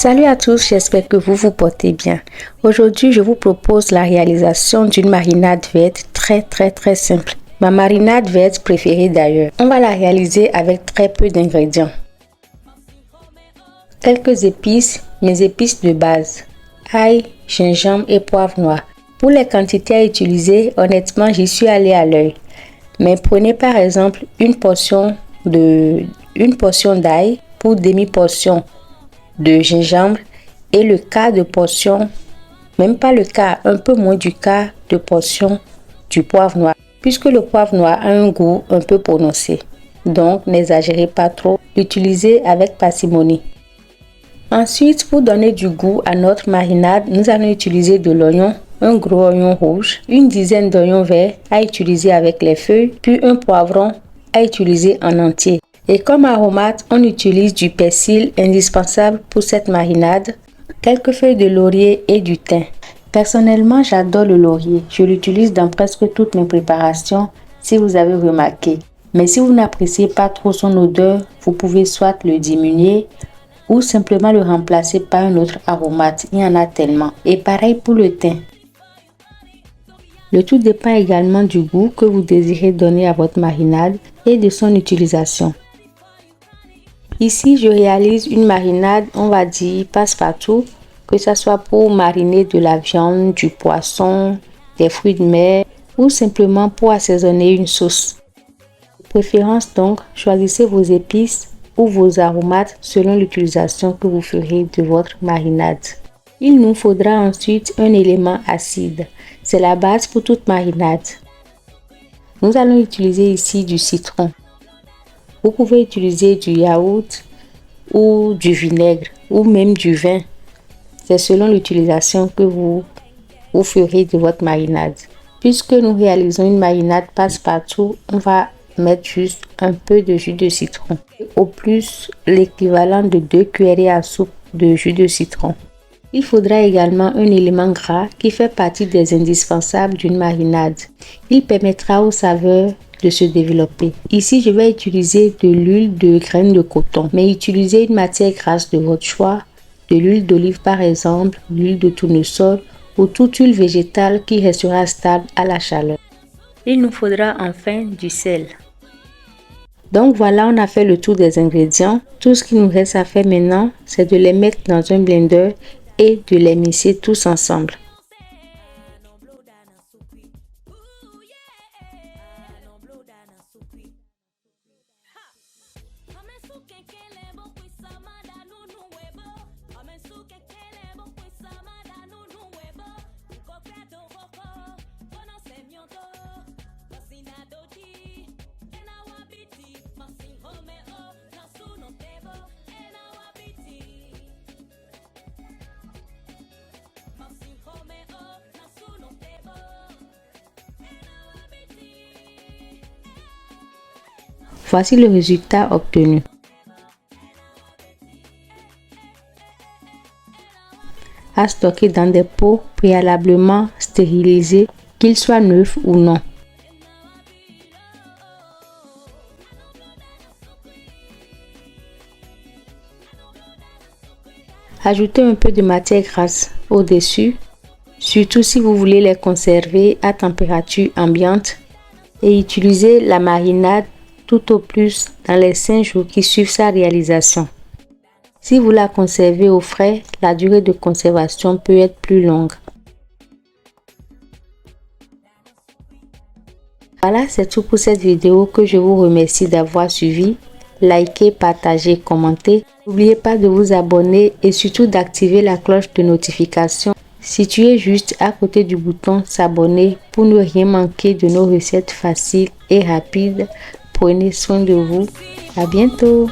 Salut à tous, j'espère que vous vous portez bien. Aujourd'hui, je vous propose la réalisation d'une marinade verte très simple. Ma marinade verte préférée d'ailleurs. On va la réaliser avec très peu d'ingrédients. Quelques épices, mes épices de base. Ail, gingembre et poivre noir. Pour les quantités à utiliser, honnêtement, j'y suis allée à l'œil. Mais prenez par exemple une portion d'ail pour demi-portion de gingembre et le quart de portion, même pas le quart, un peu moins du quart de portion du poivre noir, puisque le poivre noir a un goût un peu prononcé. Donc, n'exagérez pas trop, utilisez avec parcimonie. Ensuite, pour donner du goût à notre marinade, nous allons utiliser de l'oignon, un gros oignon rouge, une dizaine d'oignons verts à utiliser avec les feuilles, puis un poivron à utiliser en entier. Et comme aromate, on utilise du persil indispensable pour cette marinade, quelques feuilles de laurier et du thym. Personnellement, j'adore le laurier. Je l'utilise dans presque toutes mes préparations, si vous avez remarqué. Mais si vous n'appréciez pas trop son odeur, vous pouvez soit le diminuer ou simplement le remplacer par un autre aromate. Il y en a tellement. Et pareil pour le thym. Le tout dépend également du goût que vous désirez donner à votre marinade et de son utilisation. Ici, je réalise une marinade, on va dire passe-partout, que ce soit pour mariner de la viande, du poisson, des fruits de mer ou simplement pour assaisonner une sauce. De préférence donc, choisissez vos épices ou vos aromates selon l'utilisation que vous ferez de votre marinade. Il nous faudra ensuite un élément acide. C'est la base pour toute marinade. Nous allons utiliser ici du citron. Vous pouvez utiliser du yaourt ou du vinaigre ou même du vin. C'est selon l'utilisation que vous ferez de votre marinade. Puisque nous réalisons une marinade passe-partout, on va mettre juste un peu de jus de citron. Au plus, l'équivalent de 2 cuillerées à soupe de jus de citron. Il faudra également un élément gras qui fait partie des indispensables d'une marinade. Il permettra aux saveurs de se développer. Ici, je vais utiliser de l'huile de graines de coton, mais utilisez une matière grasse de votre choix, de l'huile d'olive par exemple, l'huile de tournesol ou toute huile végétale qui restera stable à la chaleur. Il nous faudra enfin du sel. Donc voilà, on a fait le tour des ingrédients. Tout ce qui nous reste à faire maintenant, c'est de les mettre dans un blender et de les mixer tous ensemble. Voici le résultat obtenu. À stocker dans des pots préalablement stérilisés, qu'ils soient neufs ou non. Ajoutez un peu de matière grasse au-dessus, surtout si vous voulez les conserver à température ambiante, et utilisez la marinade tout au plus dans les 5 jours qui suivent sa réalisation. Si vous la conservez au frais, la durée de conservation peut être plus longue. Voilà, c'est tout pour cette vidéo que je vous remercie d'avoir suivi. Likez, partagez, commentez. N'oubliez pas de vous abonner et surtout d'activer la cloche de notification située juste à côté du bouton s'abonner pour ne rien manquer de nos recettes faciles et rapides. Prenez soin de vous. À bientôt.